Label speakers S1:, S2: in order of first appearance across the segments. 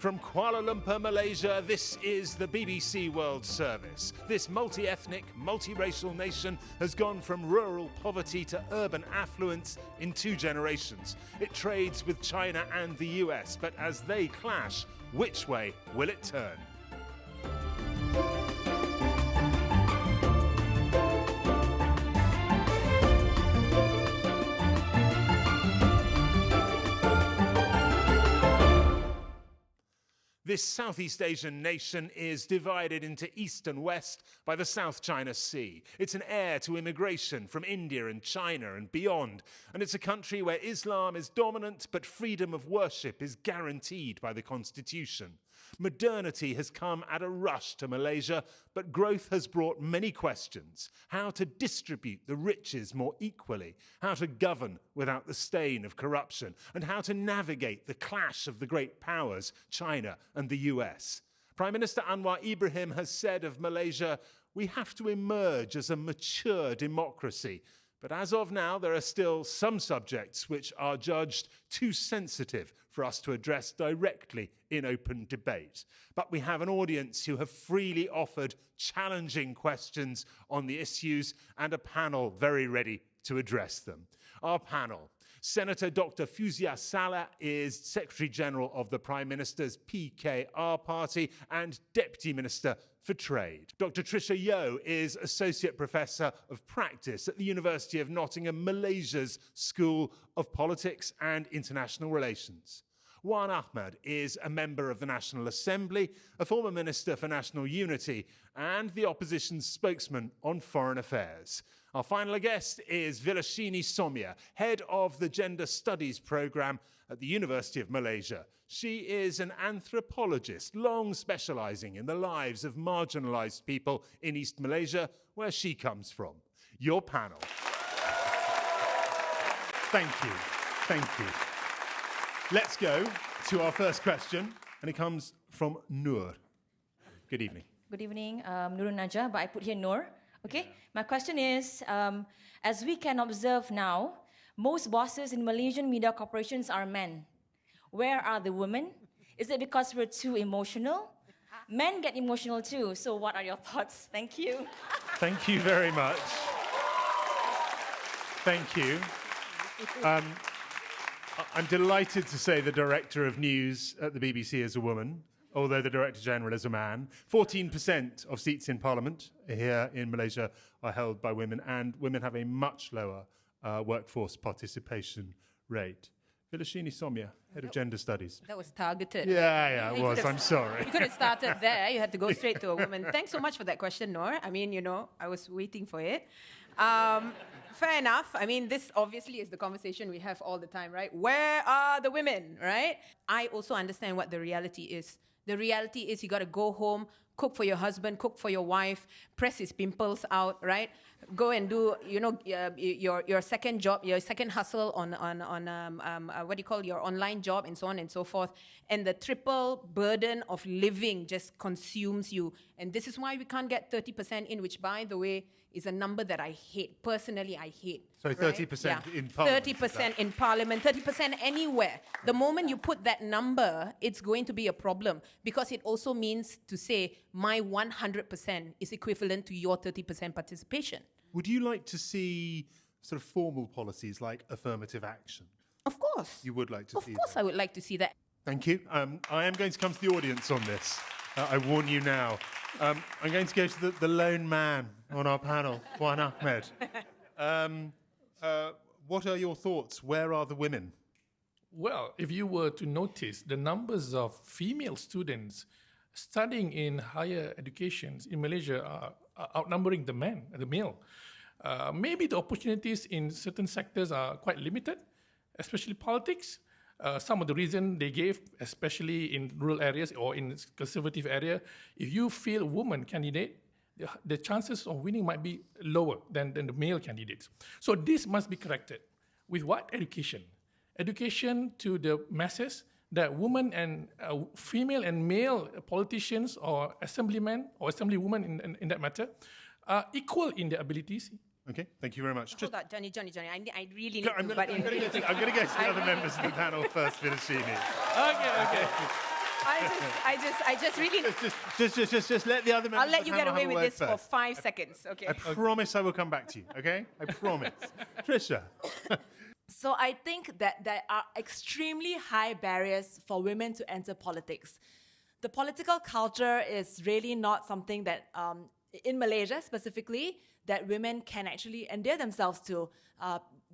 S1: From Kuala Lumpur, Malaysia, this is the BBC World Service. This multi-ethnic, multiracial nation has gone from rural poverty to urban affluence in 2 generations. It trades with China and the US, but as they clash, which way will it turn? This Southeast Asian nation is divided into East and West by the South China Sea. It's an heir to immigration from India and China and beyond. And it's a country where Islam is dominant, but freedom of worship is guaranteed by the constitution. Modernity has come at a rush to Malaysia, but growth has brought many questions. How to distribute the riches more equally, how to govern without the stain of corruption, and how to navigate the clash of the great powers, China and the US. Prime Minister Anwar Ibrahim has said of Malaysia, "We have to emerge as a mature democracy." But as of now, there are still some subjects which are judged too sensitive for us to address directly in open debate. But we have an audience who have freely offered challenging questions on the issues and a panel very ready to address them. Our panel: Senator Dr. Fuzia Salah is Secretary-General of the Prime Minister's PKR party and Deputy Minister for Trade. Dr. Tricia Yeo is Associate Professor of Practice at the University of Nottingham, Malaysia's School of Politics and International Relations. Wan Ahmad is a member of the National Assembly, a former Minister for National Unity, and the opposition's spokesman on foreign affairs. Our final guest is Vilashini Somia, head of the Gender Studies programme at the University of Malaysia. She is an anthropologist, long specialising in the lives of marginalised people in East Malaysia, where she comes from. Your panel. Thank you. Thank you. Let's go to our first question, and it comes from Noor. Good evening.
S2: Good evening, Nurul Najah, but I put here Noor. Okay, my question is, as we can observe now, most bosses in Malaysian media corporations are men. Where are the women? Is it because we're too emotional? Men get emotional too, so what are your thoughts? Thank you.
S1: Thank you very much. Thank you. I'm delighted to say the Director of News at the BBC is a woman, although the Director General is a man. 14% of seats in Parliament here in Malaysia are held by women, and women have a much lower workforce participation rate. Vilashini Somia, Head of Gender Studies.
S3: That was targeted.
S1: Yeah, it was. I'm sorry.
S3: You could have started there. You had to go straight to a woman. Thanks so much for that question, Noor. I mean, I was waiting for it. Fair enough. I mean, this obviously is the conversation we have all the time, right? Where are the women, right? I also understand what the reality is. The reality is you got to go home, cook for your husband, cook for your wife, press his pimples out, right? Go and do, your second job, your second hustle on what do you call your online job, and so on and so forth. And the triple burden of living just consumes you. And this is why we can't get 30% in, which, by the way, is a number that I hate. Personally, I hate.
S1: So 30% in Parliament?
S3: 30% in Parliament, 30% anywhere. The moment you put that number, it's going to be a problem, because it also means to say my 100% is equivalent to your 30% participation.
S1: Would you like to see sort of formal policies like affirmative action?
S3: Of course.
S1: You would like to see that?
S3: Of course I would like to see that.
S1: Thank you. I am going to come to the audience on this. I warn you now. I'm going to go to the lone man on our panel, Wan Ahmad. What are your thoughts? Where are the women?
S4: Well, if you were to notice, the numbers of female students studying in higher educations in Malaysia are outnumbering the male. Maybe the opportunities in certain sectors are quite limited, especially politics. Some of the reason they gave, especially in rural areas or in conservative area, if you feel a woman candidate, the chances of winning might be lower than the male candidates. So this must be corrected. With what? Education. Education to the masses that women and female and male politicians or assemblymen or assemblywomen in that matter are equal in their abilities.
S1: Okay, thank you very much.
S3: Hold on, Johnny. I really need
S1: I'm
S3: to
S1: going to go to the other members of the panel first, Vilashini.
S4: Okay.
S3: I just really.
S1: Just let the other members
S3: I'll let
S1: of
S3: you
S1: the
S3: get
S1: panel
S3: away
S1: have a
S3: with
S1: word
S3: this for
S1: first.
S3: 5 seconds, okay?
S1: I promise I will come back to you, okay? I promise. Trisha.
S5: So I think that there are extremely high barriers for women to enter politics. The political culture is really not something that, in Malaysia specifically, that women can actually endear themselves to.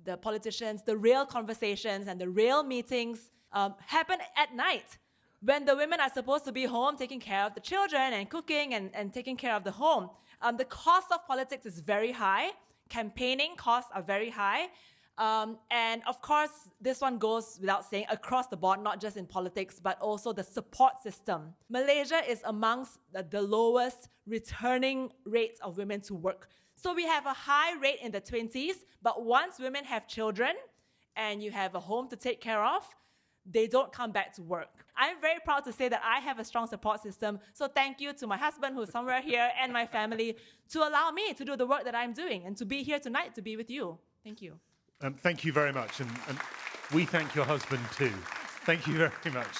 S5: The politicians, the real conversations and the real meetings happen at night when the women are supposed to be home taking care of the children and cooking and taking care of the home. The cost of politics is very high. Campaigning costs are very high. And of course, this one goes without saying across the board, not just in politics, but also the support system. Malaysia is amongst the lowest returning rates of women to work. So we have a high rate in the 20s, but once women have children and you have a home to take care of, they don't come back to work. I'm very proud to say that I have a strong support system. So thank you to my husband, who's somewhere here, and my family to allow me to do the work that I'm doing and to be here tonight to be with you. Thank you.
S1: Thank you very much. And we thank your husband too. Thank you very much.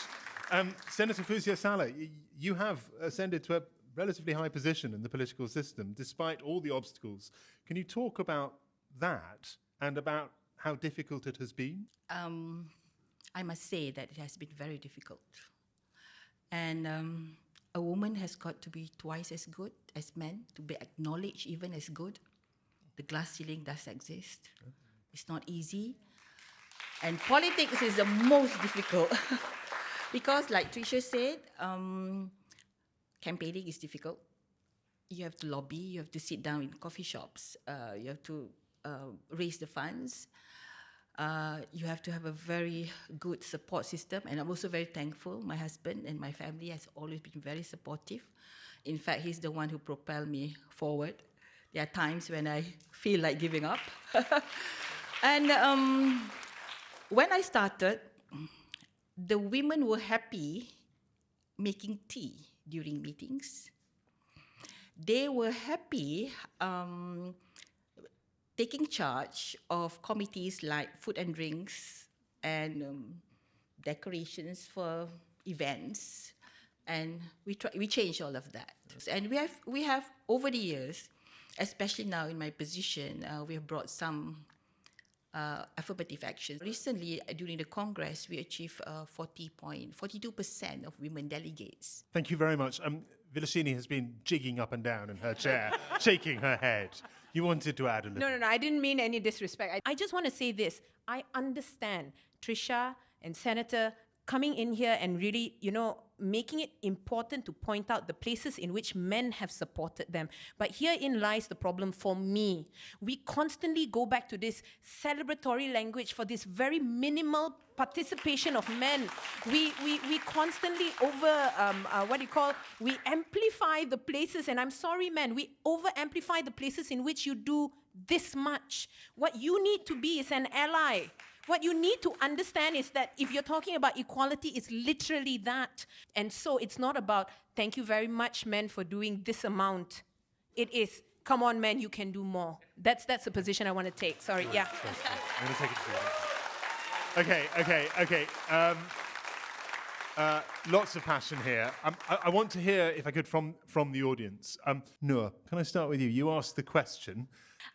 S1: Senator Fuzia Saleh, you have ascended to a relatively high position in the political system, despite all the obstacles. Can you talk about that and about how difficult it has been?
S6: I must say that it has been very difficult. And a woman has got to be twice as good as men, to be acknowledged even as good. The glass ceiling does exist. It's not easy. And politics is the most difficult. Because like Trisha said, campaigning is difficult. You have to lobby, you have to sit down in coffee shops, you have to raise the funds. You have to have a very good support system, and I'm also very thankful. My husband and my family has always been very supportive. In fact, he's the one who propelled me forward. There are times when I feel like giving up. And when I started, the women were happy making tea during meetings. They were happy taking charge of committees like food and drinks and decorations for events, and we changed all of that. And we have over the years, especially now in my position, we have brought some affirmative action. Recently, during the Congress, we achieved 42% of women delegates.
S1: Thank you very much. Vilasini has been jigging up and down in her chair, shaking her head. You wanted to add a little.
S3: No, I didn't mean any disrespect. I just want to say this. I understand Trisha and Senator coming in here and really, making it important to point out the places in which men have supported them. But herein lies the problem for me. We constantly go back to this celebratory language for this very minimal participation of men. We constantly we amplify the places, and I'm sorry, men, we over-amplify the places in which you do this much. What you need to be is an ally. What you need to understand is that if you're talking about equality, it's literally that. And so it's not about, thank you very much, men, for doing this amount. It is, come on, men, you can do more. That's the position I want to take. Sorry, yeah.
S1: I'm going to take it to you. Okay. Lots of passion here. I want to hear, if I could, from the audience. Noor, can I start with you? You asked the question.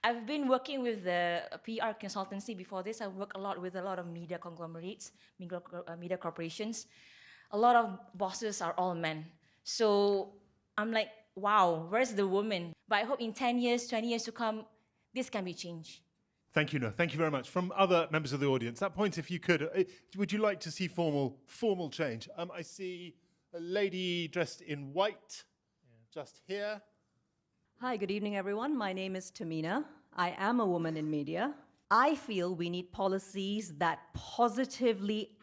S2: I've been working with the PR consultancy before this. I work a lot with a lot of media conglomerates, media corporations. A lot of bosses are all men. So I'm like, wow, where's the woman? But I hope in 10 years, 20 years to come, this can be changed.
S1: Thank you, Noor. Thank you very much. From other members of the audience, that point, if you could, would you like to see formal change? I see a lady dressed in white just here.
S7: Hi, good evening, everyone. My name is Tamina. I am a woman in media. I feel we need policies that positively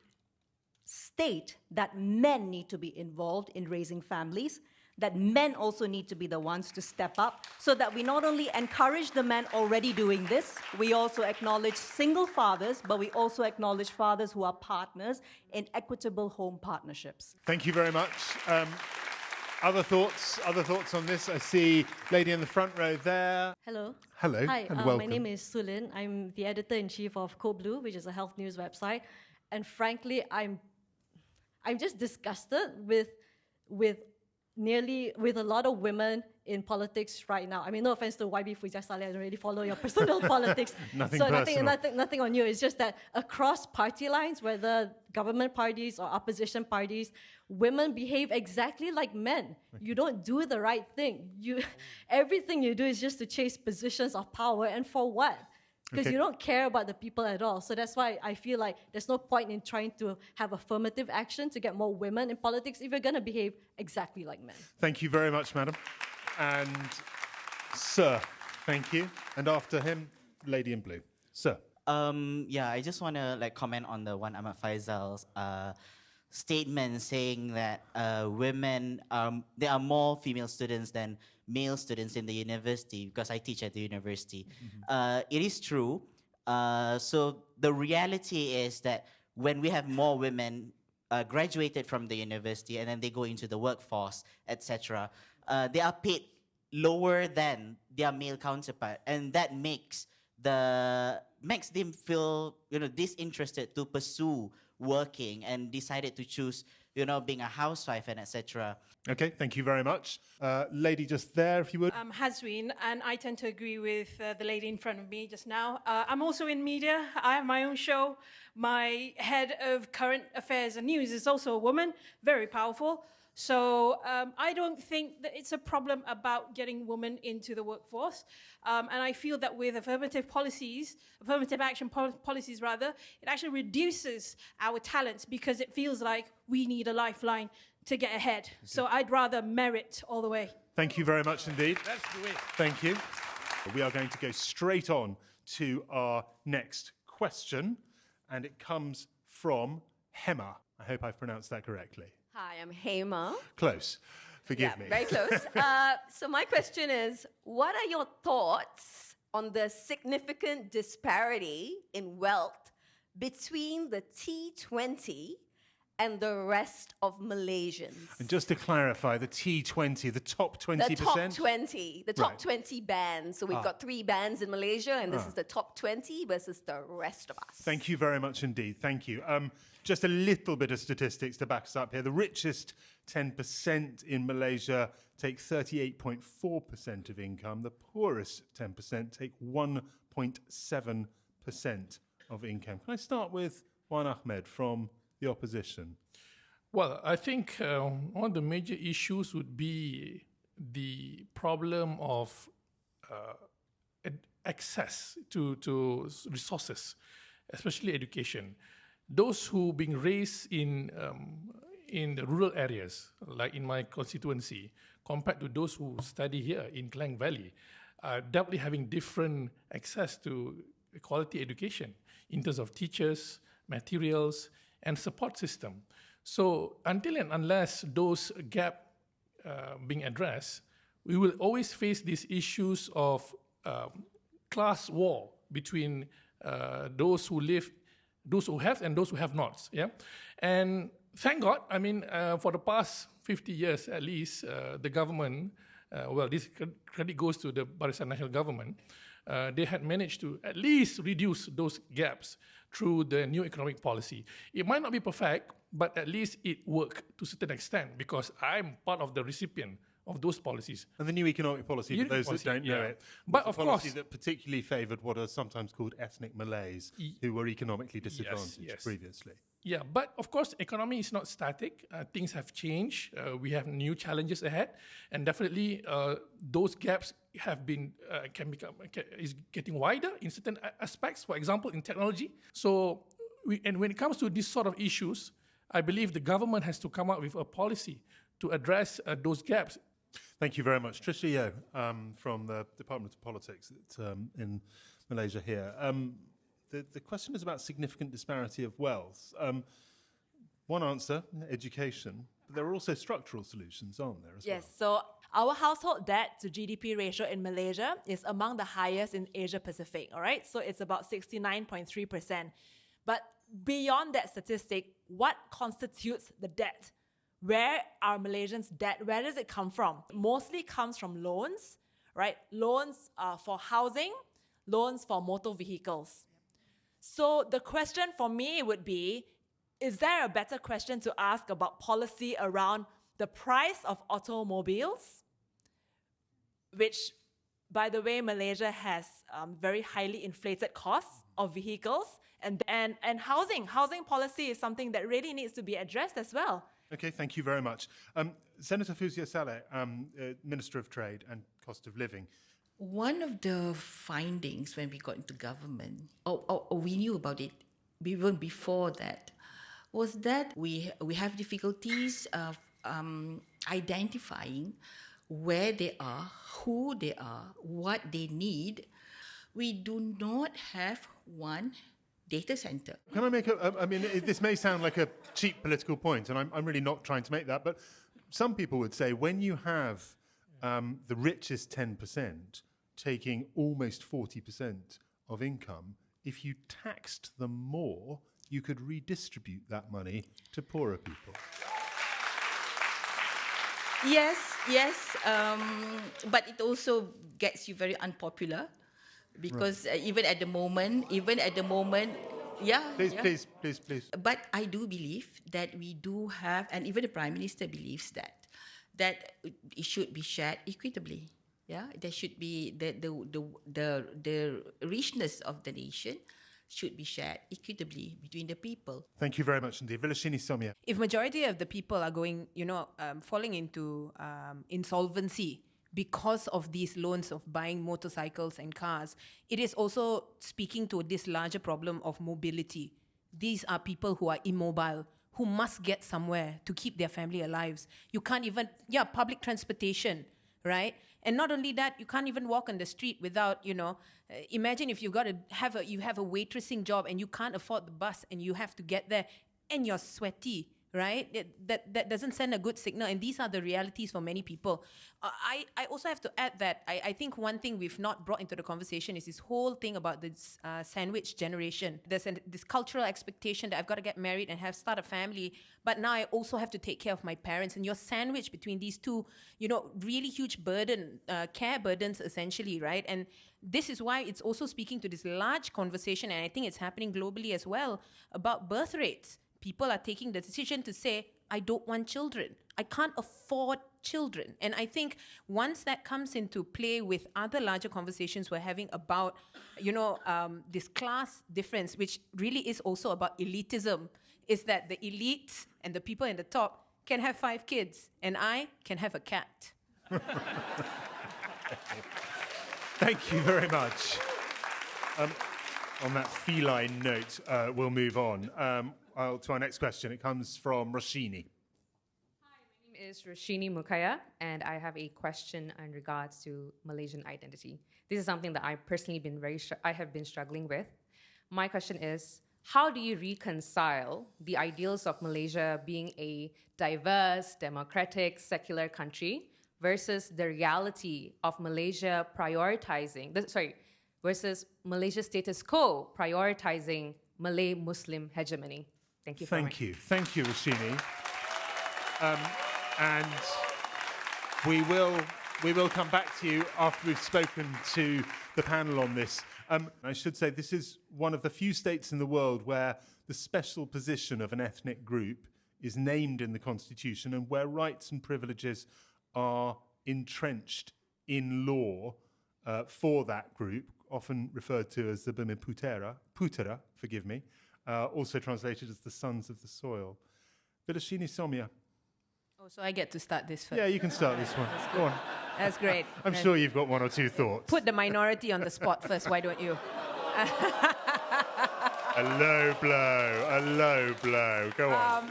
S7: state that men need to be involved in raising families, that men also need to be the ones to step up, so that we not only encourage the men already doing this, we also acknowledge single fathers, but we also acknowledge fathers who are partners in equitable home partnerships.
S1: Thank you very much. Other thoughts on this? I see lady in the front row there.
S8: Hello.
S1: Hello.
S8: Hi,
S1: and welcome.
S8: my name is Sulin. I'm the editor-in-chief of Code Blue, which is a health news website. And frankly, I'm
S7: I'm just disgusted with a lot of women in politics right now. I mean, no offense to YB Fujia Saleh, I don't really follow your personal politics.
S1: Nothing
S7: so
S1: personal.
S7: nothing on you. It's just that across party lines, whether government parties or opposition parties, women behave exactly like men. You don't do the right thing. Everything you do is just to chase positions of power, and for what? Because you don't care about the people at all. So that's why I feel like there's no point in trying to have affirmative action to get more women in politics if you're going to behave exactly like men.
S1: Thank you very much, madam. And sir, thank you. And after him, lady in blue. Sir.
S8: I just want to comment on the one Ahmad Faisal's statement saying that women, there are more female students than male students in the university, because I teach at the university. It is true. So the reality is that when we have more women graduated from the university and then they go into the workforce, etc., they are paid lower than their male counterpart, and that makes them feel disinterested to pursue working and decided to choose being a housewife and etc.
S1: Okay, thank you very much. Lady just there, if you would.
S9: I'm Hazween, and I tend to agree with the lady in front of me just now. I'm also in media. I have my own show. My head of current affairs and news is also a woman, very powerful. So I don't think that it's a problem about getting women into the workforce. And I feel that with affirmative action policies, it actually reduces our talents, because it feels like we need a lifeline to get ahead. Okay. So I'd rather merit all the way.
S1: Thank you very much indeed.
S4: That's the way.
S1: Thank you. We are going to go straight on to our next question, and it comes from Hema. I hope I've pronounced that correctly.
S10: Hi, I'm Hema.
S1: Close. Forgive me.
S10: Very close. So my question is, what are your thoughts on the significant disparity in wealth between the T20 and the rest of Malaysians?
S1: And just to clarify, the T20, the top 20%?
S10: The top 20 bands. So we've got 3 bands in Malaysia, and this is the top 20 versus the rest of us.
S1: Thank you very much indeed. Thank you. Just a little bit of statistics to back us up here. The richest 10% in Malaysia take 38.4% of income. The poorest 10% take 1.7% of income. Can I start with Wan Ahmed from the opposition?
S4: Well, I think one of the major issues would be the problem of access to resources, especially education. Those who being raised in the rural areas, like in my constituency, compared to those who study here in Klang Valley, are definitely having different access to quality education in terms of teachers, materials, and support system. So until and unless those gaps being addressed, we will always face these issues of class war between those who have and those who have not. Yeah, and thank God. I mean, for the past 50 years at least, the government, this credit goes to the Barisan Nasional government. They had managed to at least reduce those gaps through the new economic policy. It might not be perfect, but at least it worked to a certain extent, because I'm part of the recipient of those policies.
S1: And the new economic policy, for those that don't know it,
S4: but
S1: was
S4: of
S1: a policy
S4: course,
S1: that particularly favoured what are sometimes called ethnic Malays, who were economically disadvantaged previously.
S4: Yeah, but of course, economy is not static. Things have changed. We have new challenges ahead, and definitely those gaps have been is getting wider in certain aspects. For example, in technology. So, when it comes to these sort of issues, I believe the government has to come up with a policy to address those gaps.
S1: Thank you very much, Tricia Yeo from the Department of Politics in Malaysia here. The question is about significant disparity of wealth. One answer, education, but there are also structural solutions, aren't there, as
S5: Yes, so our household debt to GDP ratio in Malaysia is among the highest in Asia Pacific, all right? So it's about 69.3%. But beyond that statistic, what constitutes the debt? Where are Malaysians' debt? Where does it come from? Mostly comes from loans, right? Loans for housing, loans for motor vehicles. So the question for me would be, is there a better question to ask about policy around the price of automobiles, which, by the way, Malaysia has very highly inflated costs of vehicles, and housing. Housing policy is something that really needs to be addressed as well.
S1: Okay, thank you very much. Senator Fuzia Saleh, Minister of Trade and Cost of Living.
S6: One of the findings when we got into government, or we knew about it even before that, was that we have difficulties of identifying where they are, who they are, what they need. We do not have one data center.
S1: Can I make this may sound like a cheap political point, and I'm really not trying to make that, but some people would say when you have the richest 10% taking almost 40% of income, if you taxed them more, you could redistribute that money to poorer people.
S6: Yes, but it also gets you very unpopular because even at the moment, yeah.
S1: Please.
S6: But I do believe that we do have, and even the Prime Minister believes that it should be shared equitably. Yeah, there should be the richness of the nation should be shared equitably between the people.
S1: Thank you very much indeed. Vilashini Somia.
S3: If majority of the people are going, falling into insolvency because of these loans of buying motorcycles and cars, it is also speaking to this larger problem of mobility. These are people who are immobile, who must get somewhere to keep their family alive. You can't even, public transportation, right? And not only that, you can't even walk on the street without, imagine if you have a waitressing job and you can't afford the bus and you have to get there and you're sweaty, right? That doesn't send a good signal. And these are the realities for many people. I also have to add that I think one thing we've not brought into the conversation is this whole thing about this sandwich generation. There's this cultural expectation that I've got to get married and start a family, but now I also have to take care of my parents. And you're sandwiched between these two, really huge care burdens essentially, right? And this is why it's also speaking to this large conversation, and I think it's happening globally as well, about birth rates. People are taking the decision to say, I don't want children. I can't afford children. And I think once that comes into play with other larger conversations we're having about, this class difference, which really is also about elitism, is that the elites and the people in the top can have 5 kids, and I can have a cat.
S1: Thank you very much. On that feline note, we'll move on to our next question. It comes from Roshini.
S11: Hi, my name is Roshini Mukaya, and I have a question in regards to Malaysian identity. This is something that I personally have been struggling with. My question is, how do you reconcile the ideals of Malaysia being a diverse, democratic, secular country versus the reality of Malaysia versus Malaysia's status quo prioritizing Malay Muslim hegemony? Thank you.
S1: Thank you, Roshini. And we will come back to you after we've spoken to the panel on this. I should say this is one of the few states in the world where the special position of an ethnic group is named in the constitution and where rights and privileges are entrenched in law for that group, often referred to as the Bumi Putera, forgive me, also translated as the sons of the soil. Vilashini Somia.
S3: Oh, so I get to start this first.
S1: Yeah, you can start this one. Go on.
S3: That's great.
S1: I'm sure you've got 1 or 2 thoughts.
S3: Put the minority on the spot first, why don't you?
S1: A low blow. Go on.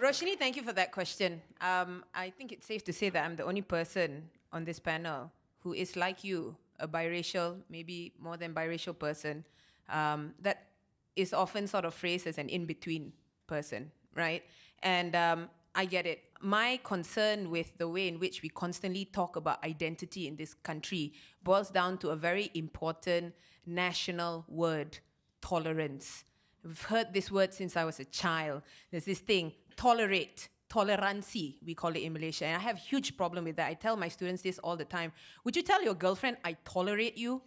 S3: Roshini, thank you for that question. I think it's safe to say that I'm the only person on this panel who is like you, a biracial, maybe more than biracial person, that is often sort of phrased as an in-between person, right? And I get it. My concern with the way in which we constantly talk about identity in this country boils down to a very important national word, tolerance. We've heard this word since I was a child. There's this thing, tolerate, tolerancy, we call it in Malaysia. And I have a huge problem with that. I tell my students this all the time. Would you tell your girlfriend, I tolerate you?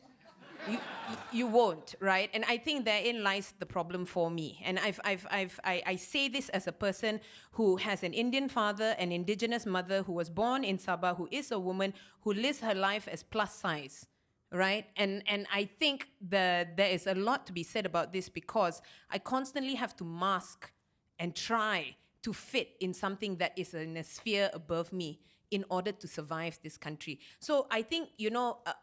S3: You won't, right? And I think therein lies the problem for me. And I say this as a person who has an Indian father, an indigenous mother, who was born in Sabah, who is a woman, who lives her life as plus size, right? And I think that there is a lot to be said about this, because I constantly have to mask and try to fit in something that is in a sphere above me in order to survive this country. So I think,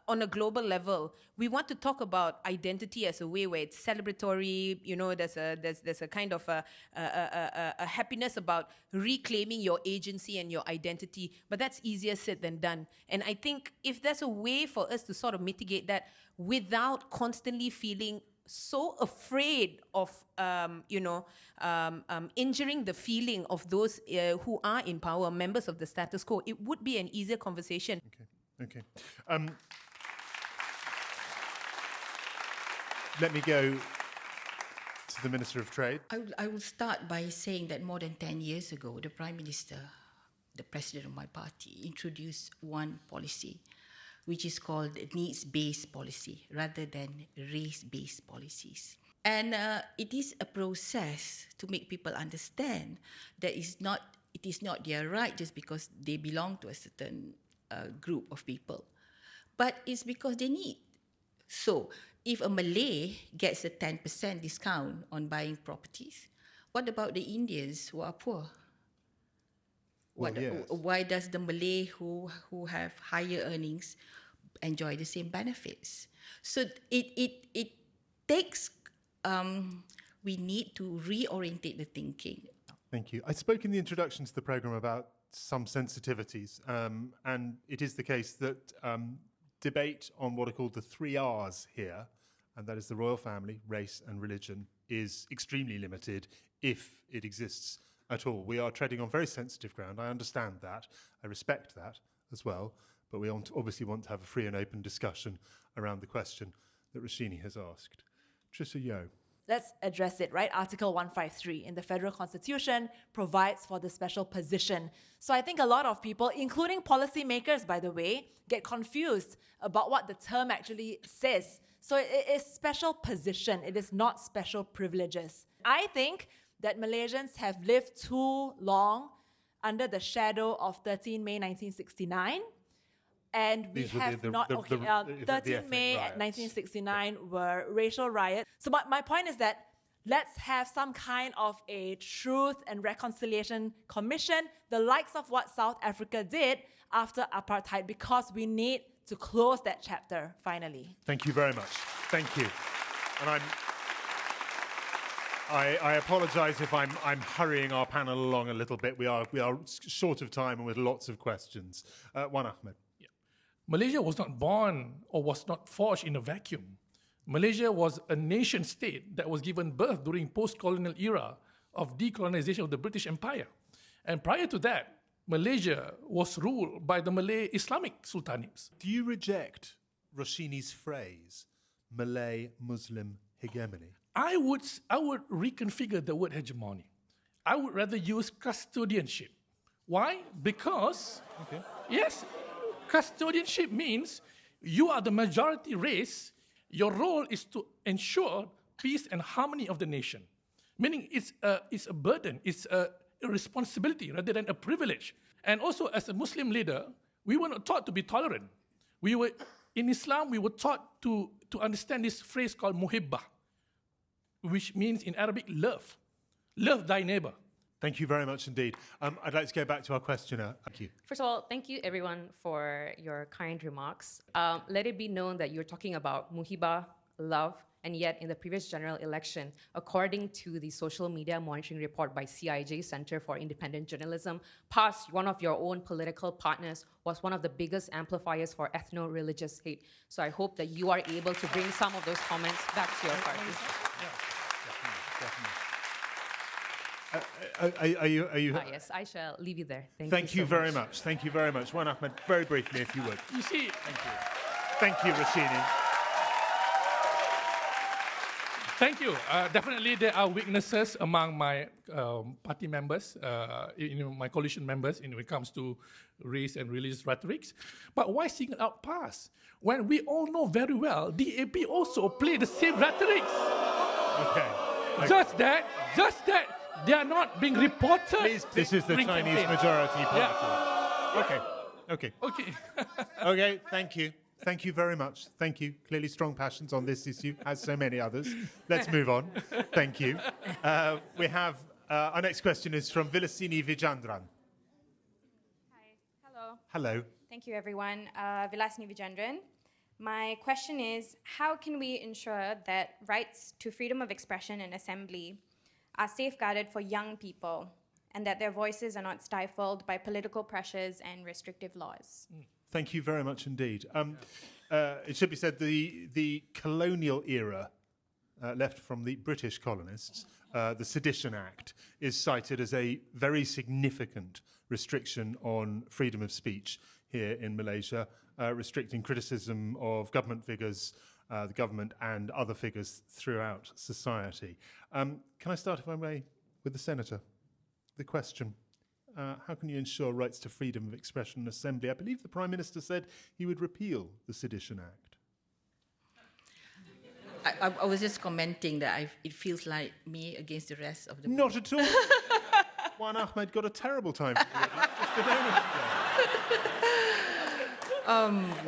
S3: on a global level, we want to talk about identity as a way where it's celebratory. There's a kind of a happiness about reclaiming your agency and your identity, but that's easier said than done. And I think if there's a way for us to sort of mitigate that without constantly feeling so afraid of, injuring the feeling of those who are in power, members of the status quo, it would be an easier conversation.
S1: Okay. Let me go to the Minister of Trade.
S6: I will start by saying that more than 10 years ago, the Prime Minister, the President of my party, introduced one policy, which is called needs-based policy rather than race-based policies. And it is a process to make people understand that it is not their right just because they belong to a certain group of people, but it's because they need. So if a Malay gets a 10% discount on buying properties, what about the Indians who are poor? Why does the Malay who have higher earnings enjoy the same benefits? So it takes, we need to reorientate the thinking.
S1: Thank you. I spoke in the introduction to the programme about some sensitivities, and it is the case that debate on what are called the 3 Rs here, and that is the royal family, race and religion, is extremely limited if it exists at all. We are treading on very sensitive ground. I understand that. I respect that as well. But we obviously want to have a free and open discussion around the question that Roshini has asked. Trissa Yeo.
S5: Let's address it, right? Article 153 in the Federal Constitution provides for the special position. So I think a lot of people, including policymakers, by the way, get confused about what the term actually says. So it is special position. It is not special privileges. I think that Malaysians have lived too long under the shadow of 13 May 1969. And we have not, 13 May 1969 were racial riots. So my point is that let's have some kind of a truth and reconciliation commission, the likes of what South Africa did after apartheid, because we need to close that chapter finally.
S1: Thank you very much. Thank you. And I apologise if I'm hurrying our panel along a little bit. We are short of time and with lots of questions. Wan Ahmed.
S4: Malaysia was not born or was not forged in a vacuum. Malaysia was a nation state that was given birth during post-colonial era of decolonization of the British Empire. And prior to that, Malaysia was ruled by the Malay Islamic sultanates.
S1: Do you reject Roshini's phrase, Malay Muslim hegemony?
S4: I would reconfigure the word hegemony. I would rather use custodianship. Why? Because, yes, custodianship means you are the majority race. Your role is to ensure peace and harmony of the nation. Meaning it's a burden, it's a responsibility rather than a privilege. And also as a Muslim leader, we were not taught to be tolerant. In Islam, we were taught to understand this phrase called muhibbah, which means in Arabic, love. Love thy neighbor.
S1: Thank you very much indeed. I'd like to go back to our questioner. Thank you.
S11: First of all, thank you everyone for your kind remarks. Let it be known that you're talking about muhibah, love, and yet in the previous general election, according to the social media monitoring report by CIJ, Center for Independent Journalism, PAS, one of your own political partners, was one of the biggest amplifiers for ethno-religious hate. So I hope that you are able to bring some of those comments back to your party.
S1: Are you?
S11: Yes, I shall leave you there.
S1: Thank you very much. Thank you very much. Wan Ahmed, very briefly, if you would.
S4: You see,
S1: Thank you, Roshini.
S4: Thank you. Definitely, there are weaknesses among my party members, my coalition members, when it comes to race and religious rhetorics. But why single out PAS when we all know very well DAP also play the same rhetorics?
S1: Okay.
S4: Just that they are not being reported.
S1: This is the
S4: during
S1: Chinese
S4: campaign.
S1: majority party.
S4: Yeah.
S1: Okay.
S4: Okay.
S1: Okay, thank you. Thank you very much. Thank you. Clearly strong passions on this issue, as so many others. Let's move on. Thank you. We have, our next question is from Vilasini Vijandran.
S12: Hi. Hello.
S1: Hello.
S12: Thank you, everyone. Vilasini Vijandran. My question is, how can we ensure that rights to freedom of expression and assembly are safeguarded for young people and that their voices are not stifled by political pressures and restrictive laws?
S1: Thank you very much indeed. It should be said the colonial era left from the British colonists, the Sedition Act, is cited as a very significant restriction on freedom of speech here in Malaysia, restricting criticism of government figures, the government and other figures throughout society. Can I start, if I may, with the Senator? The question. How can you ensure rights to freedom of expression and assembly? I believe the Prime Minister said he would repeal the Sedition Act.
S6: I was just commenting that it feels like me against the rest of the...
S1: Not at all. Wan Ahmed got a terrible time for you just a moment ago.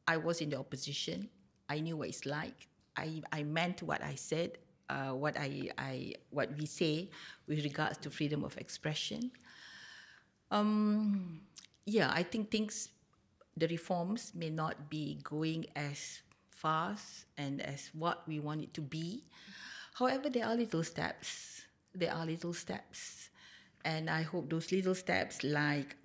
S6: I was in the opposition. I knew what it's like. I meant what I said. What we say with regards to freedom of expression. I think the reforms may not be going as fast and as what we want it to be. However, there are little steps. And I hope those little steps, like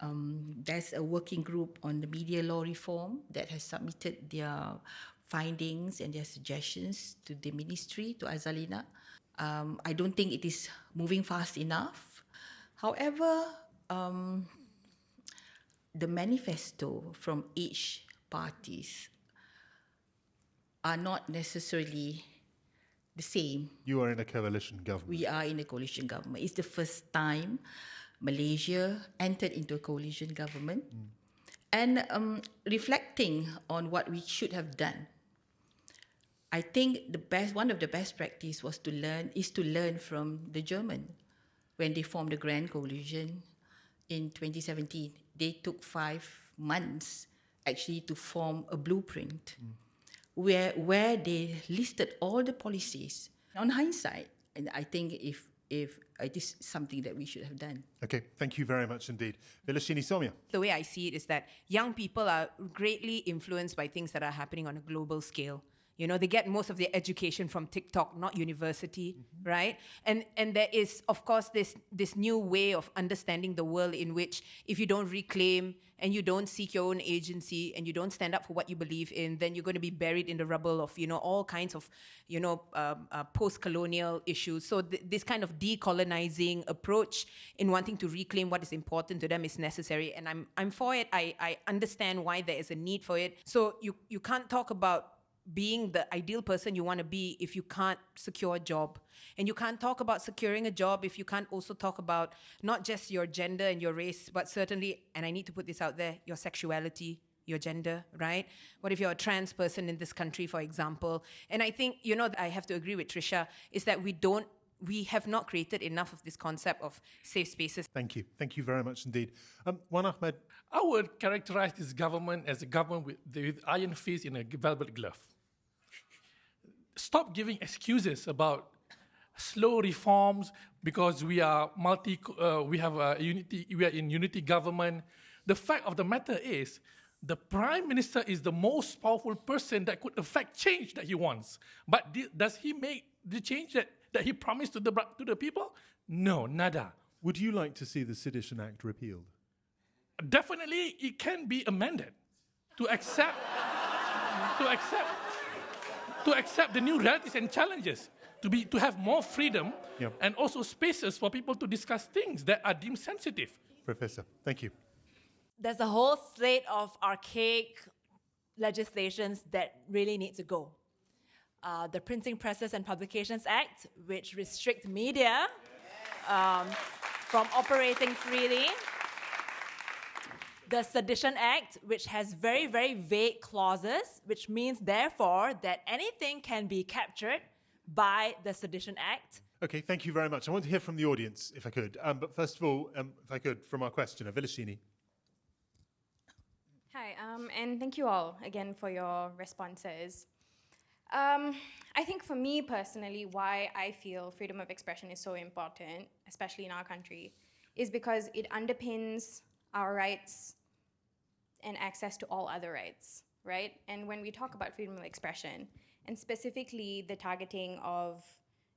S6: there's a working group on the media law reform that has submitted their findings and their suggestions to the ministry, to Azalina. I don't think it is moving fast enough. However, the manifesto from each parties are not necessarily the same.
S1: You are in a coalition government.
S6: We are in a coalition government. It's the first time Malaysia entered into a coalition government. And reflecting on what we should have done, I think one of the best practice is to learn from the German. When they formed the Grand Coalition in 2017, they took 5 months actually to form a blueprint where they listed all the policies. On hindsight, and I think if it is something that we should have done.
S1: Okay, thank you very much indeed. Vilasini Somya.
S3: The way I see it is that young people are greatly influenced by things that are happening on a global scale. You know, they get most of their education from TikTok, not university, right? And there is, of course, this new way of understanding the world in which if you don't reclaim and you don't seek your own agency and you don't stand up for what you believe in, then you're going to be buried in the rubble of, all kinds of, post-colonial issues. So this kind of decolonizing approach in wanting to reclaim what is important to them is necessary. And I'm for it. I understand why there is a need for it. So you can't talk about being the ideal person you want to be if you can't secure a job. And you can't talk about securing a job if you can't also talk about not just your gender and your race, but certainly, and I need to put this out there, your sexuality, your gender, right? What if you're a trans person in this country, for example? And I think, I have to agree with Trisha, is that we have not created enough of this concept of safe spaces.
S1: Thank you. Thank you very much indeed. Wan Ahmed.
S4: I would characterize this government as a government with iron fist in a velvet glove. Stop giving excuses about slow reforms because we are we are in unity government. The fact of the matter is, the Prime Minister is the most powerful person that could affect change that he wants. But does he make the change that he promised to the people? No, nada.
S1: Would you like to see the Sedition Act repealed?
S4: Definitely, it can be amended to accept the new realities and challenges, to have more freedom and also spaces for people to discuss things that are deemed sensitive.
S1: Professor, thank you.
S5: There's a whole slate of archaic legislations that really need to go. the Printing Presses and Publications Act, which restrict media from operating freely. The Sedition Act, which has very, very vague clauses, which means, therefore, that anything can be captured by the Sedition Act.
S1: Okay, thank you very much. I want to hear from the audience, if I could. But first of all, if I could, from our questioner, Vilasini.
S12: Hi, and thank you all again for your responses. I think for me personally, why I feel freedom of expression is so important, especially in our country, is because it underpins our rights and access to all other rights, right? And when we talk about freedom of expression, and specifically the targeting of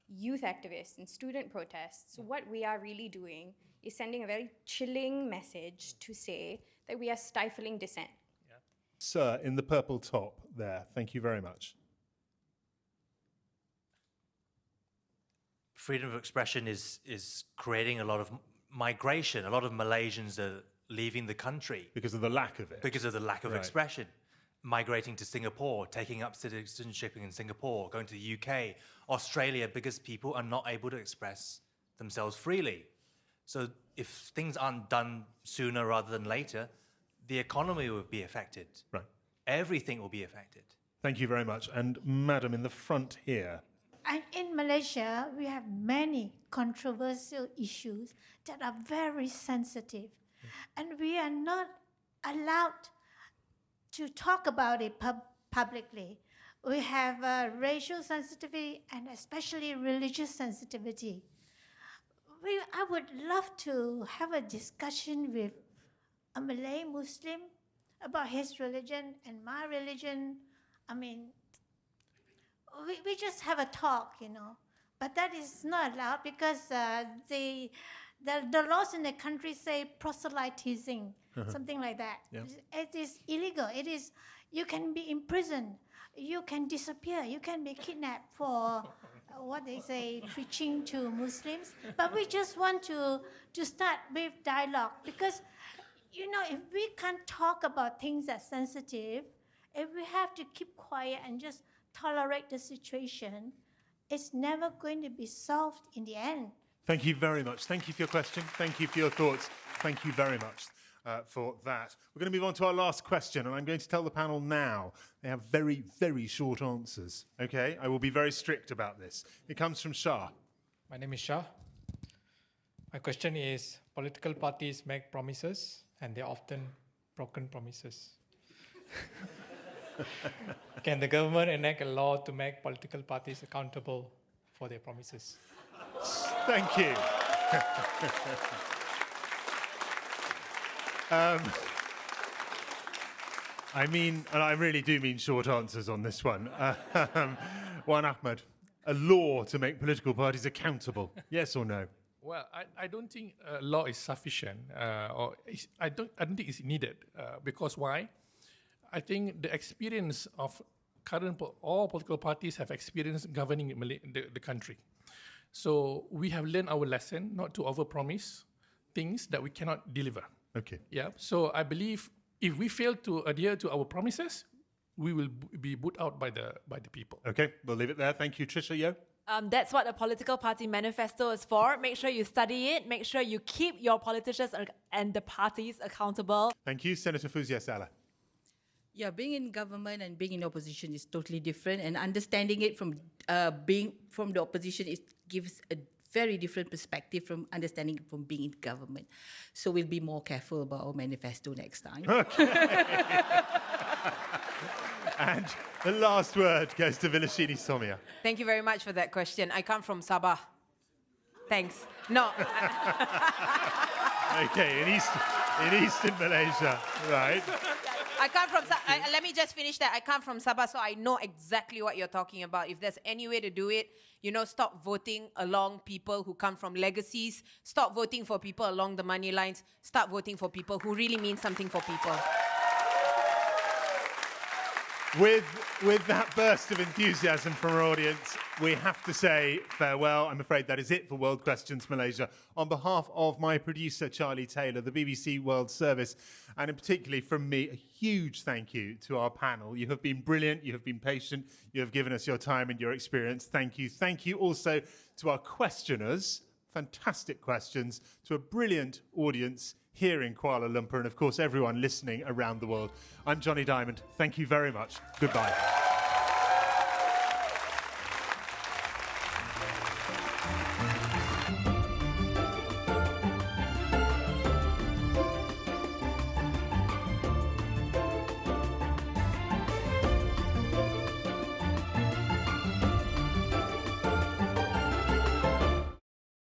S12: youth activists and student protests, what we are really doing is sending a very chilling message to say that we are stifling dissent.
S1: Sir, in the purple top there, thank you very much.
S13: Freedom of expression is creating a lot of migration. A lot of Malaysians are leaving the country.
S1: Because of the lack of it.
S13: Because of the lack of
S1: Right.
S13: expression. Migrating to Singapore, taking up citizenship in Singapore, going to the UK, Australia, because people are not able to express themselves freely. So if things aren't done sooner rather than later, the economy will be affected.
S1: Right.
S13: Everything will be affected.
S1: Thank you very much. And Madam, in the front here.
S14: And in Malaysia, we have many controversial issues that are very sensitive. And we are not allowed to talk about it publicly. We have racial sensitivity and especially religious sensitivity. I would love to have a discussion with a Malay Muslim about his religion and my religion. I mean, we just have a talk, you know. But that is not allowed because the laws in the country say proselytizing, something like that.
S15: Yeah.
S14: It is illegal. It is, you can be imprisoned. You can disappear. You can be kidnapped for what they say, preaching to Muslims. But we just want to start with dialogue because, you know, if we can't talk about things that's sensitive, if we have to keep quiet and just tolerate the situation, it's never going to be solved in the end.
S1: Thank you very much. Thank you for your question. Thank you for your thoughts. Thank you very much for that. We're going to move on to our last question, and I'm going to tell the panel now. They have very, very short answers, okay? I will be very strict about this. It comes from Shah.
S16: My name is Shah. My question is, political parties make promises, and they're often broken promises. Can the government enact a law to make political parties accountable for their promises?
S1: Thank you. I mean, and I really do mean short answers on this one. Wan Ahmed, a law to make political parties accountable, yes or no?
S4: Well, I don't think law is sufficient, I don't think it's needed. Because why? I think the experience of all political parties have experience governing the country. So we have learned our lesson not to overpromise things that we cannot deliver.
S1: Okay.
S4: Yeah. So I believe if we fail to adhere to our promises, we will be put out by the people.
S1: Okay, we'll leave it there. Thank you, Trisha Yeo.
S5: That's what a political party manifesto is for. Make sure you study it. Make sure you keep your politicians and the parties accountable.
S1: Thank you, Senator Fuzia Salah.
S6: Yeah, being in government and being in opposition is totally different, and understanding it from being from the opposition gives a very different perspective from understanding it from being in government. So we'll be more careful about our manifesto next time.
S1: And the last word goes to Vilasini Somia.
S3: Thank you very much for that question. I come from Sabah. Thanks. No.
S1: Okay, in eastern Malaysia, right?
S3: I come from, let me just finish that. I come from Sabah, so I know exactly what you're talking about. If there's any way to do it, stop voting along people who come from legacies. Stop voting for people along the money lines. Start voting for people who really mean something for people.
S1: With that burst of enthusiasm from our audience, we have to say farewell. I'm afraid that is it for World Questions Malaysia. On behalf of my producer, Charlie Taylor, the BBC World Service, and in particularly from me, a huge thank you to our panel. You have been brilliant, you have been patient, you have given us your time and your experience. Thank you. Thank you also to our questioners. Fantastic questions, to a brilliant audience here in Kuala Lumpur, and of course everyone listening around the world. I'm Johnny Diamond. Thank you very much. Goodbye.